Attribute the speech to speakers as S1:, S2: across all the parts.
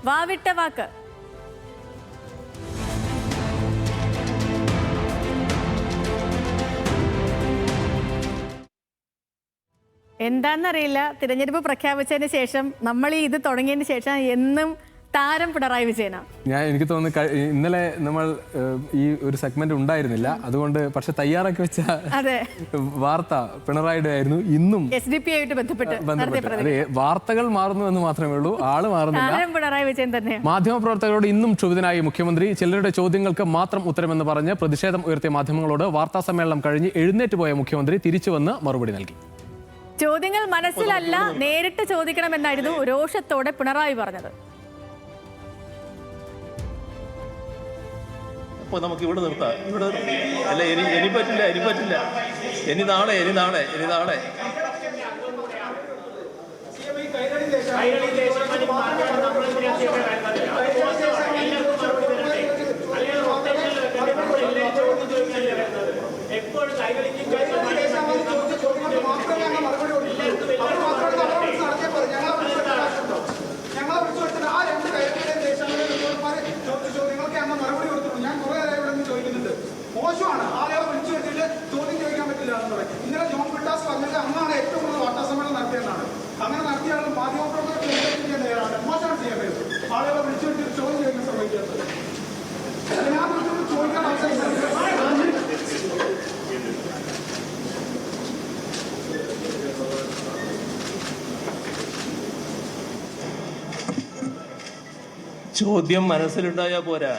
S1: വാവിട്ട വാക്ക്. എന്താണെന്നറിയില്ല, തിരഞ്ഞെടുപ്പ് പ്രഖ്യാപിച്ചതിന് ശേഷം നമ്മൾ ഇത് തുടങ്ങിയതിന് ശേഷം എന്നും താരം പിണറായി വിജയനാണ്.
S2: എനിക്ക് തോന്നുന്നു ഇന്നലെ നമ്മൾ ഈ ഒരു സെഗ്മെന്റ് ഉണ്ടായിരുന്നില്ല, അതുകൊണ്ട് പക്ഷെ തയ്യാറാക്കി വെച്ച വാർത്ത പിണറായിയുടെ ആയിരുന്നു. ഇന്നും
S1: SDP ആയിട്ട് ബന്ധപ്പെട്ട്
S2: വാർത്തകൾ മാറുന്നു എന്ന് മാത്രമേ ഉള്ളൂ, ആള് മാറുന്നില്ല.
S1: പിണറായി വിജയൻ തന്നെ.
S2: മാധ്യമപ്രവർത്തകരോട് ഇന്നും ക്ഷുഭിതനായി മുഖ്യമന്ത്രി. ചിലരുടെ ചോദ്യങ്ങൾക്ക് മാത്രം ഉത്തരമെന്ന് പറഞ്ഞ് പ്രതിഷേധം ഉയർത്തിയ മാധ്യമങ്ങളോട് വാർത്താ സമ്മേളനം കഴിഞ്ഞ് എഴുന്നേറ്റ് പോയ മുഖ്യമന്ത്രി തിരിച്ചു വന്ന് മറുപടി നൽകി.
S1: ചോദ്യങ്ങൾ മനസ്സിലല്ല, നേരിട്ട് ചോദിക്കണമെന്നായിരുന്നു രോഷത്തോടെ പിണറായി പറഞ്ഞത്.
S3: അപ്പോൾ നമുക്ക് ഇവിടെ നിർത്താം. ഇവിടെ അല്ല, ഇനി പറ്റില്ല. ഇനി നാളെ
S4: മോശമാണ്. ആളുകളെ വിളിച്ചു വെച്ചിട്ട് ചോദ്യം ചോദിക്കാൻ പറ്റില്ല എന്ന് പറയും. ഇന്നലെ ജോൺ ബ്രിട്ടാസ് പറഞ്ഞത് അന്നാണ് ഏറ്റവും കൂടുതൽ വാർത്താ സമ്മേളനം നടത്തിയെന്നാണ്. അങ്ങനെ നടത്തിയ ആൾ മാധ്യമപ്രവർത്തകർ മോശമാണ് ചെയ്യാൻ പറ്റും. ആളുകളെ വിളിച്ചു വെച്ചിട്ട് ചോദ്യം ചോദിക്കാൻ ശ്രമിക്കുന്നത്. ഞാൻ ചോദിക്കാൻ അവസരം
S3: ചോദ്യം മനസ്സിലുണ്ടായാൽ പോരാ,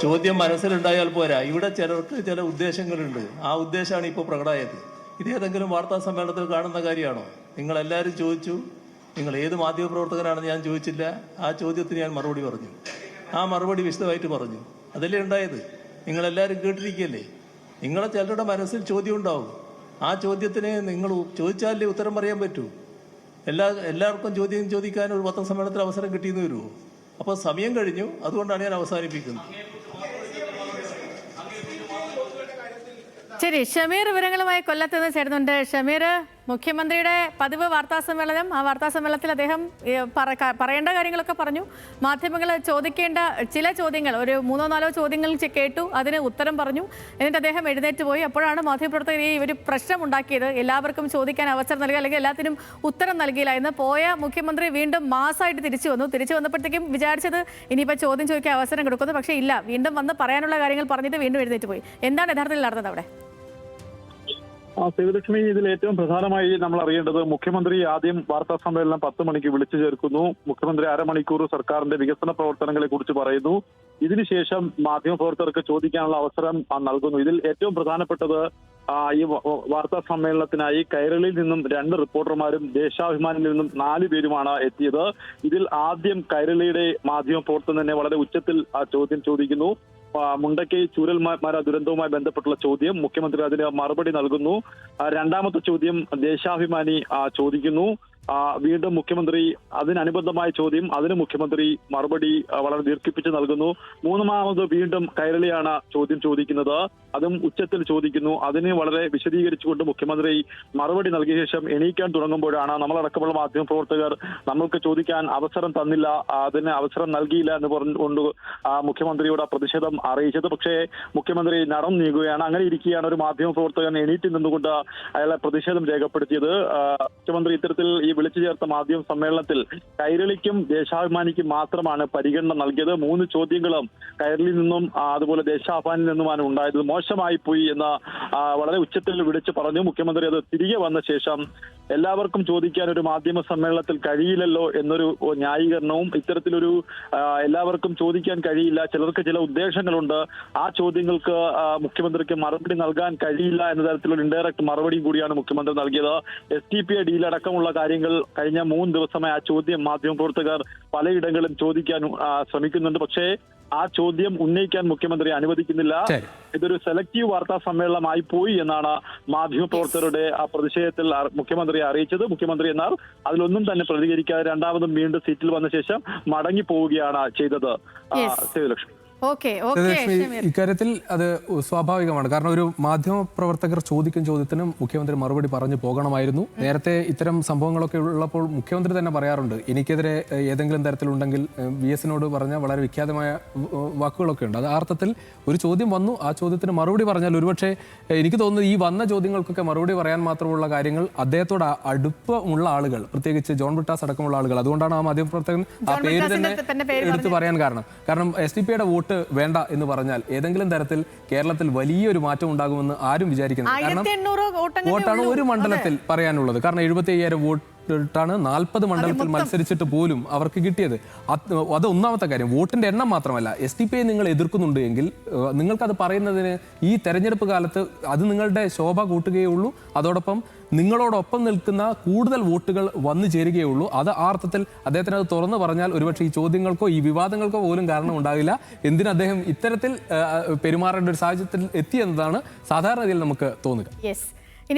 S3: ചോദ്യം മനസ്സിലുണ്ടായാൽ പോരാ. ഇവിടെ ചിലർക്ക് ചില ഉദ്ദേശങ്ങളുണ്ട്. ആ ഉദ്ദേശമാണ് ഇപ്പോൾ പ്രകടമായത്. ഇതേതെങ്കിലും വാർത്താ സമ്മേളനത്തിൽ കാണുന്ന കാര്യമാണോ? നിങ്ങളെല്ലാവരും ചോദിച്ചു. നിങ്ങൾ ഏത് മാധ്യമപ്രവർത്തകനാണെന്ന് ഞാൻ ചോദിച്ചില്ല. ആ ചോദ്യത്തിന് ഞാൻ മറുപടി പറഞ്ഞു. ആ മറുപടി വിശദമായിട്ട് പറഞ്ഞു. അതല്ലേ ഉണ്ടായത്. നിങ്ങളെല്ലാവരും കേട്ടിരിക്കുകയല്ലേ. നിങ്ങളെ ചിലരുടെ മനസ്സിൽ ചോദ്യം ഉണ്ടാവും. ആ ചോദ്യത്തിന് നിങ്ങൾ ചോദിച്ചാലേ ഉത്തരം പറയാൻ പറ്റൂ. എല്ലാവർക്കും ചോദ്യം ചോദിക്കാൻ ഒരു പത്രസമ്മേളനത്തിൽ അവസരം കിട്ടിയെന്ന് വരുമോ? അപ്പോൾ സമയം കഴിഞ്ഞു. അതുകൊണ്ടാണ് ഞാൻ അവസാനിപ്പിക്കുന്നത്.
S1: ശരി, ഷമീർ വിവരങ്ങളുമായി കൊല്ലത്ത് നിന്ന് ചേരുന്നുണ്ട്. ഷമീർ, മുഖ്യമന്ത്രിയുടെ പതിവ് വാർത്താ സമ്മേളനം, ആ വാർത്താ സമ്മേളനത്തിൽ അദ്ദേഹം പറയേണ്ട കാര്യങ്ങളൊക്കെ പറഞ്ഞു. മാധ്യമങ്ങൾ ചോദിക്കേണ്ട ചില ചോദ്യങ്ങൾ, ഒരു 3-4 ചോദ്യങ്ങൾ കേട്ടു, അതിന് ഉത്തരം പറഞ്ഞു. എന്നിട്ട് അദ്ദേഹം എഴുന്നേറ്റ് പോയി. അപ്പോഴാണ് മാധ്യമപ്രവർത്തകർ ഈ ഒരു പ്രശ്നം ഉണ്ടാക്കിയത്. എല്ലാവർക്കും ചോദിക്കാൻ അവസരം നൽകി, അല്ലെങ്കിൽ എല്ലാത്തിനും ഉത്തരം നൽകിയില്ല എന്ന്. പോയ മുഖ്യമന്ത്രി വീണ്ടും മാസമായിട്ട് തിരിച്ചു വന്നപ്പോഴത്തേക്കും വിചാരിച്ചത് ഇനിയിപ്പോൾ ചോദ്യം ചോദിക്കാൻ അവസരം കൊടുക്കുന്നു. പക്ഷേ ഇല്ല, വീണ്ടും വന്ന് പറയാനുള്ള കാര്യങ്ങൾ പറഞ്ഞിട്ട് വീണ്ടും എഴുന്നേറ്റ് പോയി. എന്താണ് യഥാർത്ഥത്തിൽ നടന്നത് അവിടെ?
S5: സേവലക്ഷ്മി, ഇതിൽ ഏറ്റവും പ്രധാനമായി നമ്മൾ അറിയേണ്ടത്, മുഖ്യമന്ത്രി ആദ്യം വാർത്താ സമ്മേളനം 10 മണിക്ക് വിളിച്ചു ചേർക്കുന്നു. മുഖ്യമന്ത്രി അരമണിക്കൂർ സർക്കാരിന്റെ വികസന പ്രവർത്തനങ്ങളെ കുറിച്ച് പറയുന്നു. ഇതിനുശേഷം മാധ്യമപ്രവർത്തകർക്ക് ചോദിക്കാനുള്ള അവസരം നൽകുന്നു. ഇതിൽ ഏറ്റവും പ്രധാനപ്പെട്ടത്, ഈ വാർത്താ സമ്മേളനത്തിനായി കൈരളിയിൽ നിന്നും 2 റിപ്പോർട്ടർമാരും ദേശാഭിമാനിയിൽ നിന്നും 4 പേരുമാണ് എത്തിയത്. ഇതിൽ ആദ്യം കൈരളിയുടെ മാധ്യമപ്രവർത്തകൻ തന്നെ വളരെ ഉച്ചത്തിൽ ചോദ്യം ചോദിക്കുന്നു. മുണ്ടക്കൈ ചൂരൽമല ദുരന്തവുമായി ബന്ധപ്പെട്ടുള്ള ചോദ്യം. മുഖ്യമന്ത്രി അതിന് മറുപടി നൽകുന്നു. രണ്ടാമത്തെ ചോദ്യം ദേശാഭിമാനി ചോദിക്കുന്നു. വീണ്ടും മുഖ്യമന്ത്രി അതിനനുബന്ധമായ ചോദ്യം, അതിന് മുഖ്യമന്ത്രി മറുപടി വളരെ ദീർഘിപ്പിച്ച് നൽകുന്നു. മൂന്നാമത് വീണ്ടും കൈരളിയാണ് ചോദ്യം ചോദിക്കുന്നത്. അതും ഉച്ചത്തിൽ ചോദിക്കുന്നു. അതിന് വളരെ വിശദീകരിച്ചുകൊണ്ട് മുഖ്യമന്ത്രി മറുപടി നൽകിയ ശേഷം എണീക്കാൻ തുടങ്ങുമ്പോഴാണ് നമ്മളടക്കമുള്ള മാധ്യമപ്രവർത്തകർ നമ്മൾക്ക് ചോദിക്കാൻ അവസരം തന്നില്ല, അതിന് അവസരം നൽകിയില്ല എന്ന് പറഞ്ഞുകൊണ്ട് മുഖ്യമന്ത്രിയുടെ പ്രതിഷേധം അറിയിച്ചത്. പക്ഷേ മുഖ്യമന്ത്രി നടന്നു നീങ്ങുകയാണ്. അങ്ങനെ ഇരിക്കുകയാണ് ഒരു മാധ്യമപ്രവർത്തകൻ എണീറ്റ് നിന്നുകൊണ്ട് അയാളെ പ്രതിഷേധം രേഖപ്പെടുത്തിയത്. മുഖ്യമന്ത്രി ഇത്തരത്തിൽ ഈ വിളിച്ചു ചേർത്ത മാധ്യമ സമ്മേളനത്തിൽ കൈരളിക്കും ദേശാഭിമാനിക്കും മാത്രമാണ് പരിഗണന നൽകിയത്. 3 ചോദ്യങ്ങളും കൈരളിയിൽ നിന്നും അതുപോലെ ദേശാഭിമാനിയിൽ നിന്നുമാണ് ഉണ്ടായത്. മോശമായി പോയി എന്ന് വളരെ ഉച്ചത്തിൽ വിളിച്ചു പറഞ്ഞു. മുഖ്യമന്ത്രി അത് തിരികെ വന്ന ശേഷം എല്ലാവർക്കും ചോദിക്കാൻ ഒരു മാധ്യമ സമ്മേളനത്തിൽ കഴിയില്ലല്ലോ എന്നൊരു ന്യായീകരണവും, ഇത്തരത്തിലൊരു എല്ലാവർക്കും ചോദിക്കാൻ കഴിയില്ല, ചിലർക്ക് ചില ഉദ്ദേശങ്ങളുണ്ട്, ആ ചോദ്യങ്ങൾക്ക് മുഖ്യമന്ത്രിക്ക് മറുപടി നൽകാൻ കഴിയില്ല എന്ന തരത്തിലൊരു ഇൻഡയറക്ട് മറുപടിയും കൂടിയാണ് മുഖ്യമന്ത്രി നൽകിയത്. STPA ഡീലടക്കമുള്ള കാര്യങ്ങൾ കഴിഞ്ഞ 3 ദിവസമായി ആ ചോദ്യം മാധ്യമപ്രവർത്തകർ പലയിടങ്ങളിലും ചോദിക്കാൻ ശ്രമിക്കുന്നുണ്ട്. പക്ഷേ ആ ചോദ്യം ഉന്നയിക്കാൻ മുഖ്യമന്ത്രി അനുവദിക്കുന്നില്ല. ഇതൊരു സെലക്റ്റീവ് വാർത്താ സമ്മേളനമായി പോയി എന്നാണ് മാധ്യമപ്രവർത്തകരുടെ ആ പ്രതിഷേധത്തിൽ മുഖ്യമന്ത്രി അറിയിച്ചത്. മുഖ്യമന്ത്രി എന്നാൽ അതിലൊന്നും തന്നെ പ്രതികരിക്കാതെ രണ്ടാമതും വീണ്ടും സീറ്റിൽ വന്ന ശേഷം മടങ്ങി പോവുകയാണ് ചെയ്തത്.
S1: ഓക്കെ
S2: ലക്ഷ്മി, ഇക്കാര്യത്തിൽ അത് സ്വാഭാവികമാണ്. കാരണം ഒരു മാധ്യമ പ്രവർത്തകർ ചോദിക്കും ചോദ്യത്തിനും മുഖ്യമന്ത്രി മറുപടി പറഞ്ഞു പോകണമായിരുന്നു. നേരത്തെ ഇത്തരം സംഭവങ്ങളൊക്കെ ഉള്ളപ്പോൾ മുഖ്യമന്ത്രി തന്നെ പറയാറുണ്ട്, എനിക്കെതിരെ ഏതെങ്കിലും തരത്തിലുണ്ടെങ്കിൽ VS-നോട് പറഞ്ഞ വളരെ വിഖ്യാതമായ വാക്കുകളൊക്കെ ഉണ്ട്. അത് ആ അർത്ഥത്തിൽ ഒരു ചോദ്യം വന്നു, ആ ചോദ്യത്തിന് മറുപടി പറഞ്ഞാൽ ഒരുപക്ഷെ എനിക്ക് തോന്നുന്നു ഈ വന്ന ചോദ്യങ്ങൾക്കൊക്കെ മറുപടി പറയാൻ മാത്രമുള്ള കാര്യങ്ങൾ അദ്ദേഹത്തോട് അടുപ്പമുള്ള ആളുകൾ, പ്രത്യേകിച്ച് ജോൺ ബ്രിട്ടാസ് അടക്കമുള്ള ആളുകൾ, അതുകൊണ്ടാണ് ആ മാധ്യമപ്രവർത്തകൻ ആ പേര് തന്നെ എടുത്തു പറയാൻ കാരണം SDP-യുടെ വോട്ട് വേണ്ട എന്ന് പറഞ്ഞാൽ ഏതെങ്കിലും തരത്തിൽ കേരളത്തിൽ വലിയൊരു മാറ്റം ഉണ്ടാകുമെന്ന് ആരും വിചാരിക്കുന്നില്ല. കാരണം വോട്ടാണ് ഒരു മണ്ഡലത്തിൽ പറയാനുള്ളത്. കാരണം 75,000 വോട്ടാണ് 40 മണ്ഡലത്തിൽ മത്സരിച്ചിട്ട് പോലും അവർക്ക് കിട്ടിയത്. അത് ഒന്നാമത്തെ കാര്യം. വോട്ടിന്റെ എണ്ണം മാത്രമല്ല, SDP-യെ നിങ്ങൾ എതിർക്കുന്നുണ്ട് എങ്കിൽ നിങ്ങൾക്കത് പറയുന്നതിന് ഈ തെരഞ്ഞെടുപ്പ് കാലത്ത് അത് നിങ്ങളുടെ ശോഭ കൂട്ടുകയുള്ളൂ. അതോടൊപ്പം നിങ്ങളോടൊപ്പം നിൽക്കുന്ന കൂടുതൽ വോട്ടുകൾ വന്നു ചേരുകയുള്ളൂ. അത് ആ അർത്ഥത്തിൽ അദ്ദേഹത്തിന് അത് തുറന്നു പറഞ്ഞാൽ ഒരുപക്ഷെ ഈ ചോദ്യങ്ങൾക്കോ ഈ വിവാദങ്ങൾക്കോ പോലും കാരണം ഉണ്ടാകില്ല. എന്തിന് അദ്ദേഹം ഇത്തരത്തിൽ പെരുമാറേണ്ട ഒരു സാഹചര്യത്തിൽ എത്തിയെന്നതാണ് സാധാരണ രീതിയിൽ നമുക്ക് തോന്നുക.